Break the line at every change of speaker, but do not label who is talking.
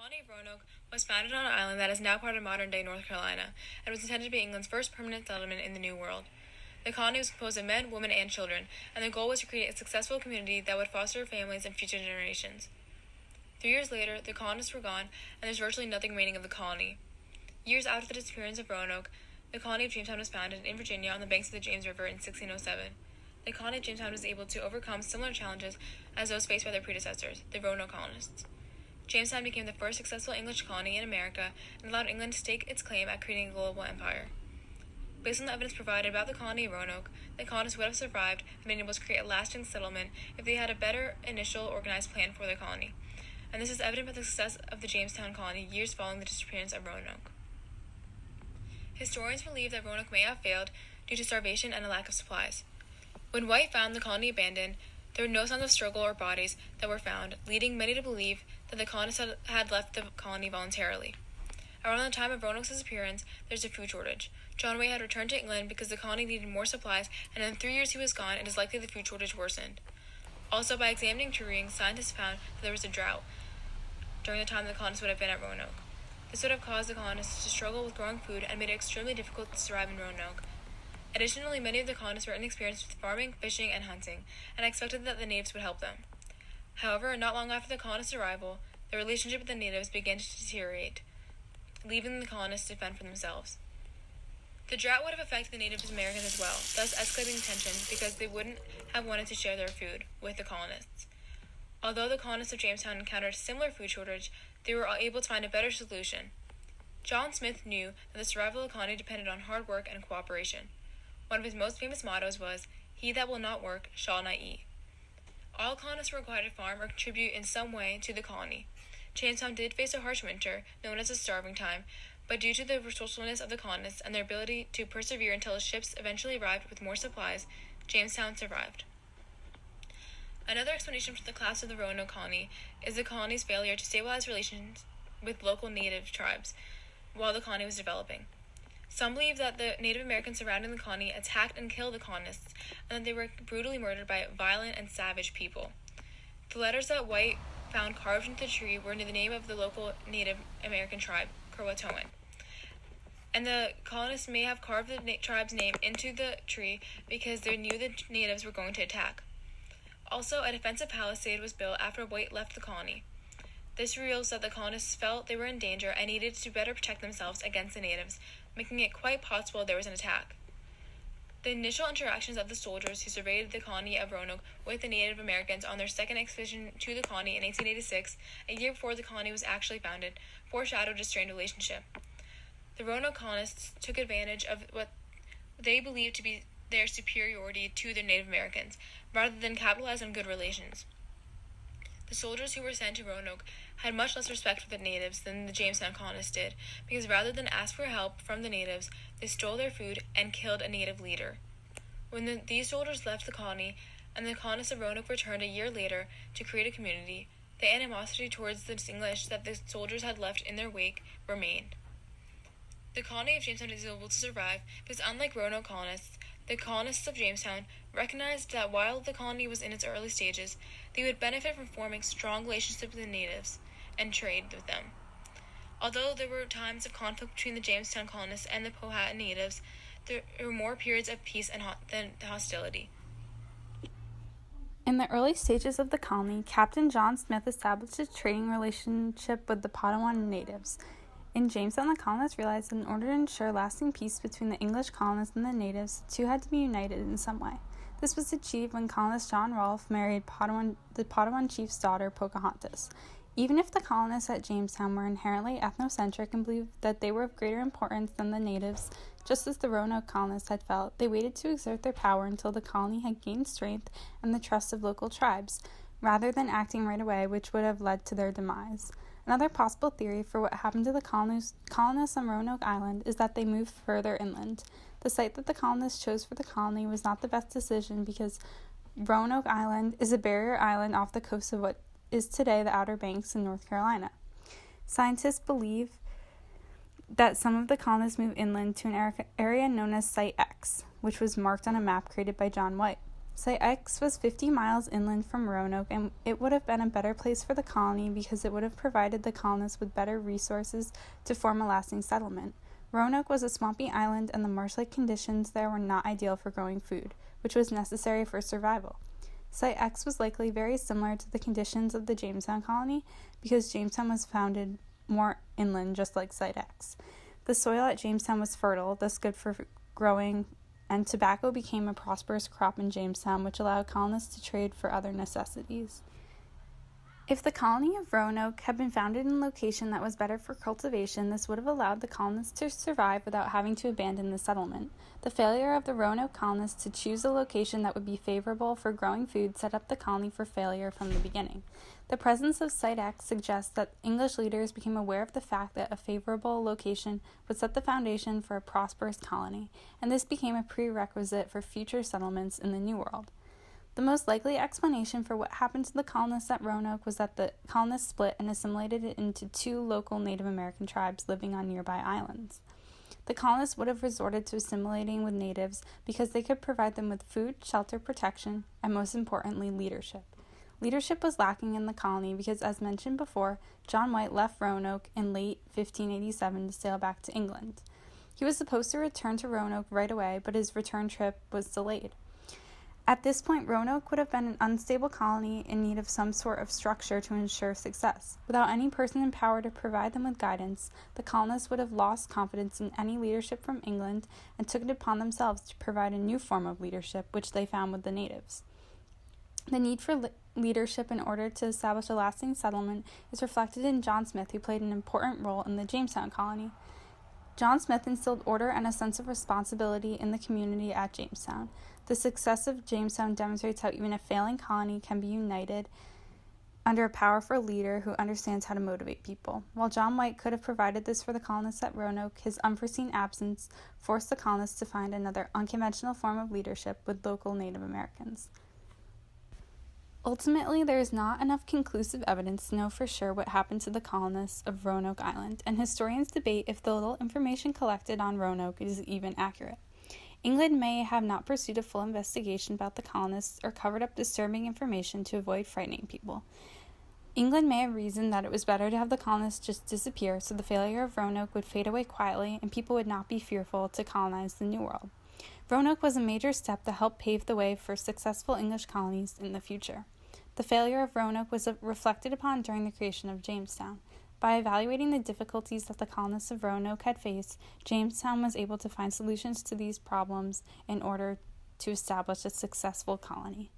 colony of Roanoke was founded on an island that is now part of modern-day North Carolina, and was intended to be England's first permanent settlement in the New World. The colony was composed of men, women, and children, and the goal was to create a successful community that would foster families and future generations. 3 years later, the colonists were gone, and there's virtually nothing remaining of the colony. Years after the disappearance of Roanoke, the colony of Jamestown was founded in Virginia on the banks of the James River in 1607. The colony of Jamestown was able to overcome similar challenges as those faced by their predecessors, the Roanoke colonists. Jamestown became the first successful English colony in America and allowed England to stake its claim at creating a global empire. Based on the evidence provided about the colony of Roanoke, the colonists would have survived and been able to create a lasting settlement if they had a better initial organized plan for their colony. And this is evident by the success of the Jamestown colony years following the disappearance of Roanoke. Historians believe that Roanoke may have failed due to starvation and a lack of supplies. When White found the colony abandoned, there were no signs of struggle or bodies that were found, leading many to believe that the colonists had left the colony voluntarily. Around the time of Roanoke's disappearance, there's a food shortage. John White had returned to England because the colony needed more supplies, and in 3 years he was gone, it is likely the food shortage worsened. Also, by examining tree rings, scientists found that there was a drought during the time the colonists would have been at Roanoke. This would have caused the colonists to struggle with growing food and made it extremely difficult to survive in Roanoke. Additionally, many of the colonists were inexperienced with farming, fishing, and hunting, and expected that the natives would help them. However, not long after the colonists' arrival, the relationship with the natives began to deteriorate, leaving the colonists to fend for themselves. The drought would have affected the Native Americans as well, thus escalating tensions because they wouldn't have wanted to share their food with the colonists. Although the colonists of Jamestown encountered a similar food shortage, they were able to find a better solution. John Smith knew that the survival of the colony depended on hard work and cooperation. One of his most famous mottos was, "He that will not work shall not eat." All colonists were required to farm or contribute in some way to the colony. Jamestown did face a harsh winter, known as the starving time, but due to the resourcefulness of the colonists and their ability to persevere until the ships eventually arrived with more supplies, Jamestown survived. Another explanation for the collapse of the Roanoke colony is the colony's failure to stabilize relations with local native tribes while the colony was developing. Some believe that the Native Americans surrounding the colony attacked and killed the colonists, and that they were brutally murdered by violent and savage people. The letters that White found carved into the tree were the name of the local Native American tribe, Croatoan. And the colonists may have carved the tribe's name into the tree because they knew the natives were going to attack. Also, a defensive palisade was built after White left the colony. This reveals that the colonists felt they were in danger and needed to better protect themselves against the natives, making it quite possible there was an attack. The initial interactions of the soldiers who surveyed the colony of Roanoke with the Native Americans on their second expedition to the colony in 1886, a year before the colony was actually founded, foreshadowed a strained relationship. The Roanoke colonists took advantage of what they believed to be their superiority to the Native Americans, rather than capitalize on good relations. The soldiers who were sent to Roanoke had much less respect for the natives than the Jamestown colonists did, because rather than ask for help from the natives, they stole their food and killed a native leader. When these soldiers left the colony, and the colonists of Roanoke returned a year later to create a community, the animosity towards the English that the soldiers had left in their wake remained. The colony of Jamestown is able to survive because, unlike Roanoke colonists, the colonists of Jamestown recognized that while the colony was in its early stages, they would benefit from forming strong relationships with the natives and trade with them. Although there were times of conflict between the Jamestown colonists and the Powhatan natives, there were more periods of peace than hostility.
In the early stages of the colony, Captain John Smith established a trading relationship with the Potawatomi natives. In Jamestown, the colonists realized that in order to ensure lasting peace between the English colonists and the natives, the two had to be united in some way. This was achieved when colonist John Rolfe married the Potawatomi chief's daughter, Pocahontas. Even if the colonists at Jamestown were inherently ethnocentric and believed that they were of greater importance than the natives, just as the Roanoke colonists had felt, they waited to exert their power until the colony had gained strength and the trust of local tribes, rather than acting right away, which would have led to their demise. Another possible theory for what happened to the colonists on Roanoke Island is that they moved further inland. The site that the colonists chose for the colony was not the best decision because Roanoke Island is a barrier island off the coast of what is today the Outer Banks in North Carolina. Scientists believe that some of the colonists moved inland to an area known as Site X, which was marked on a map created by John White. Site X was 50 miles inland from Roanoke, and it would have been a better place for the colony because it would have provided the colonists with better resources to form a lasting settlement. Roanoke was a swampy island, and the marsh-like conditions there were not ideal for growing food, which was necessary for survival. Site X was likely very similar to the conditions of the Jamestown colony because Jamestown was founded more inland, just like Site X. The soil at Jamestown was fertile, thus good for growing, and tobacco became a prosperous crop in Jamestown, which allowed colonists to trade for other necessities. If the colony of Roanoke had been founded in a location that was better for cultivation, this would have allowed the colonists to survive without having to abandon the settlement. The failure of the Roanoke colonists to choose a location that would be favorable for growing food set up the colony for failure from the beginning. The presence of Site X suggests that English leaders became aware of the fact that a favorable location would set the foundation for a prosperous colony, and this became a prerequisite for future settlements in the New World. The most likely explanation for what happened to the colonists at Roanoke was that the colonists split and assimilated it into two local Native American tribes living on nearby islands. The colonists would have resorted to assimilating with natives because they could provide them with food, shelter, protection, and most importantly, leadership. Leadership was lacking in the colony because, as mentioned before, John White left Roanoke in late 1587 to sail back to England. He was supposed to return to Roanoke right away, but his return trip was delayed. At this point, Roanoke would have been an unstable colony in need of some sort of structure to ensure success. Without any person in power to provide them with guidance, the colonists would have lost confidence in any leadership from England and took it upon themselves to provide a new form of leadership, which they found with the natives. The need for leadership in order to establish a lasting settlement is reflected in John Smith, who played an important role in the Jamestown colony. John Smith instilled order and a sense of responsibility in the community at Jamestown. The success of Jamestown demonstrates how even a failing colony can be united under a powerful leader who understands how to motivate people. While John White could have provided this for the colonists at Roanoke, his unforeseen absence forced the colonists to find another unconventional form of leadership with local Native Americans. Ultimately, there is not enough conclusive evidence to know for sure what happened to the colonists of Roanoke Island, and historians debate if the little information collected on Roanoke is even accurate. England may have not pursued a full investigation about the colonists or covered up disturbing information to avoid frightening people. England may have reasoned that it was better to have the colonists just disappear so the failure of Roanoke would fade away quietly and people would not be fearful to colonize the New World. Roanoke was a major step that helped pave the way for successful English colonies in the future. The failure of Roanoke was reflected upon during the creation of Jamestown. By evaluating the difficulties that the colonists of Roanoke had faced, Jamestown was able to find solutions to these problems in order to establish a successful colony.